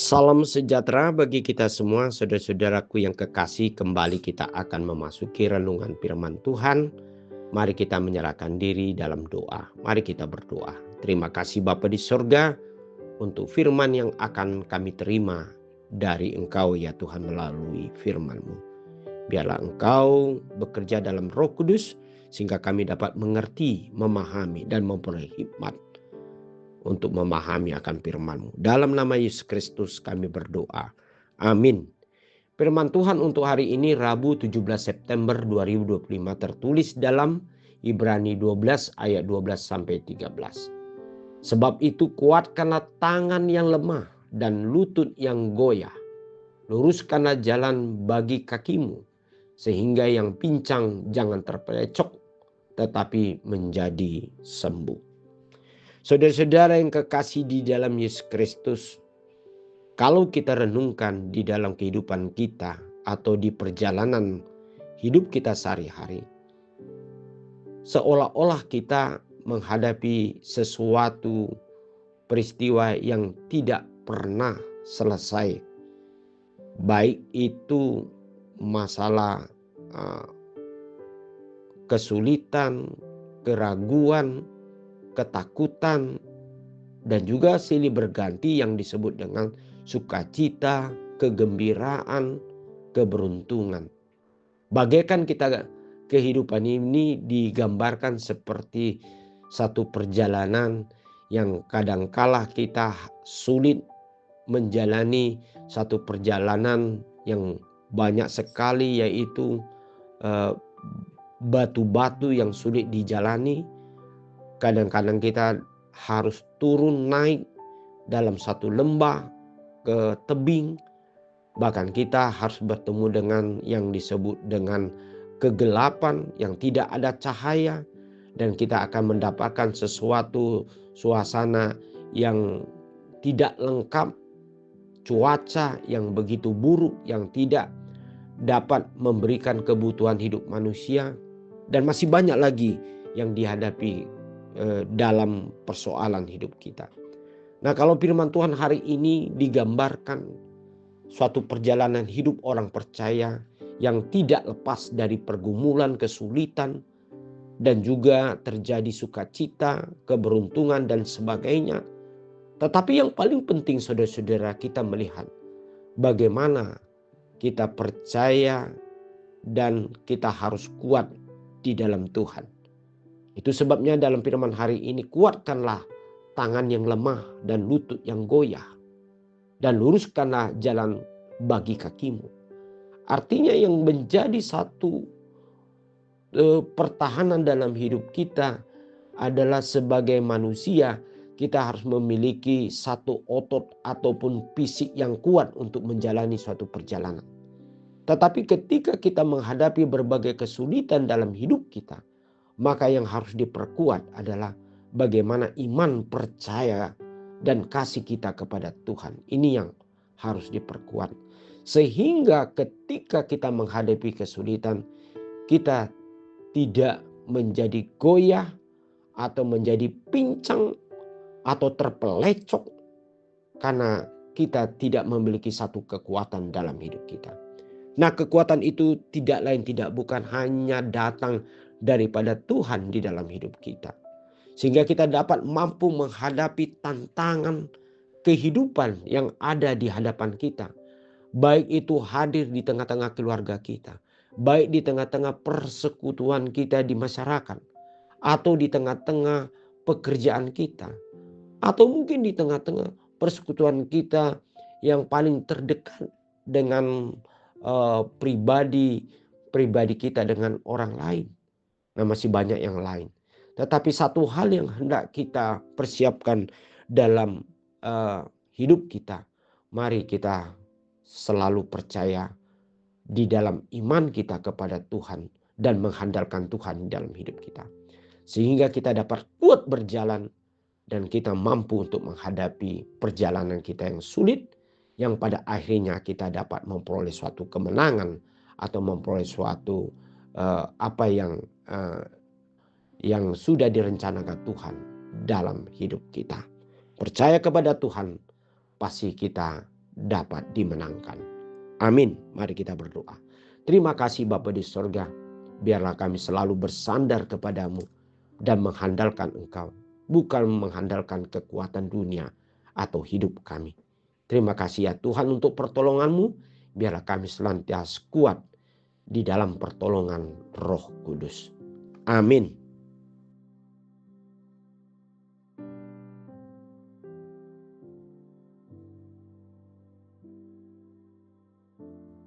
Salam sejahtera bagi kita semua, saudara-saudaraku yang kekasih. Kembali kita akan memasuki renungan firman Tuhan. Mari kita menyerahkan diri dalam doa. Mari kita berdoa. Terima kasih Bapa di sorga untuk firman yang akan kami terima dari Engkau ya Tuhan melalui firman-Mu. Biarlah Engkau bekerja dalam Roh Kudus sehingga kami dapat mengerti, memahami dan memperoleh hikmat untuk memahami akan firman-Mu. Dalam nama Yesus Kristus kami berdoa. Amin. Firman Tuhan untuk hari ini Rabu 17 September 2025 tertulis dalam Ibrani 12 ayat 12 sampai 13. Sebab itu kuatkanlah tangan yang lemah dan lutut yang goyah. Luruskanlah jalan bagi kakimu sehingga yang pincang jangan terpelecok tetapi menjadi sembuh. Saudara-saudara yang kekasih di dalam Yesus Kristus, kalau kita renungkan di dalam kehidupan kita atau di perjalanan hidup kita sehari-hari, seolah-olah kita menghadapi sesuatu peristiwa yang tidak pernah selesai. Baik itu masalah kesulitan, keraguan, ketakutan, dan juga silih berganti yang disebut dengan sukacita, kegembiraan, keberuntungan. Bagaikan kita kehidupan ini digambarkan seperti satu perjalanan yang kadangkala kita sulit menjalani satu perjalanan yang banyak sekali, yaitu batu-batu yang sulit dijalani. Kadang-kadang kita harus turun naik dalam satu lembah ke tebing. Bahkan kita harus bertemu dengan yang disebut dengan kegelapan yang tidak ada cahaya. Dan kita akan mendapatkan sesuatu suasana yang tidak lengkap. Cuaca yang begitu buruk yang tidak dapat memberikan kebutuhan hidup manusia. Dan masih banyak lagi yang dihadapi dalam persoalan hidup kita. Nah, kalau firman Tuhan hari ini digambarkan suatu perjalanan hidup orang percaya yang tidak lepas dari pergumulan, kesulitan, dan juga terjadi sukacita, keberuntungan dan sebagainya. Tetapi yang paling penting saudara-saudara, kita melihat bagaimana kita percaya dan kita harus kuat di dalam Tuhan. Itu sebabnya dalam firman hari ini, kuatkanlah tangan yang lemah dan lutut yang goyah, dan luruskanlah jalan bagi kakimu. Artinya yang menjadi satu pertahanan dalam hidup kita adalah sebagai manusia, kita harus memiliki satu otot ataupun fisik yang kuat untuk menjalani suatu perjalanan. Tetapi ketika kita menghadapi berbagai kesulitan dalam hidup kita, maka yang harus diperkuat adalah bagaimana iman, percaya, dan kasih kita kepada Tuhan. Ini yang harus diperkuat. Sehingga ketika kita menghadapi kesulitan, kita tidak menjadi goyah atau menjadi pincang atau terpelecok karena kita tidak memiliki satu kekuatan dalam hidup kita. Nah, kekuatan itu tidak lain tidak bukan hanya datang daripada Tuhan di dalam hidup kita. Sehingga kita dapat mampu menghadapi tantangan kehidupan yang ada di hadapan kita. Baik itu hadir di tengah-tengah keluarga kita. Baik di tengah-tengah persekutuan kita di masyarakat. Atau di tengah-tengah pekerjaan kita. Atau mungkin di tengah-tengah persekutuan kita yang paling terdekat dengan pribadi kita dengan orang lain. Nah, masih banyak yang lain. Tetapi satu hal yang hendak kita persiapkan dalam hidup kita. Mari kita selalu percaya di dalam iman kita kepada Tuhan dan mengandalkan Tuhan dalam hidup kita. Sehingga kita dapat kuat berjalan dan kita mampu untuk menghadapi perjalanan kita yang sulit, yang pada akhirnya kita dapat memperoleh suatu kemenangan atau memperoleh suatu apa yang sudah direncanakan Tuhan dalam hidup kita. Percaya kepada Tuhan, pasti kita dapat dimenangkan. Amin. Mari kita berdoa. Terima kasih Bapa di sorga. Biarlah kami selalu bersandar kepadamu dan mengandalkan Engkau. Bukan mengandalkan kekuatan dunia atau hidup kami. Terima kasih ya Tuhan untuk pertolongan-Mu. Biarlah kami senantiasa kuat di dalam pertolongan Roh Kudus. Amin.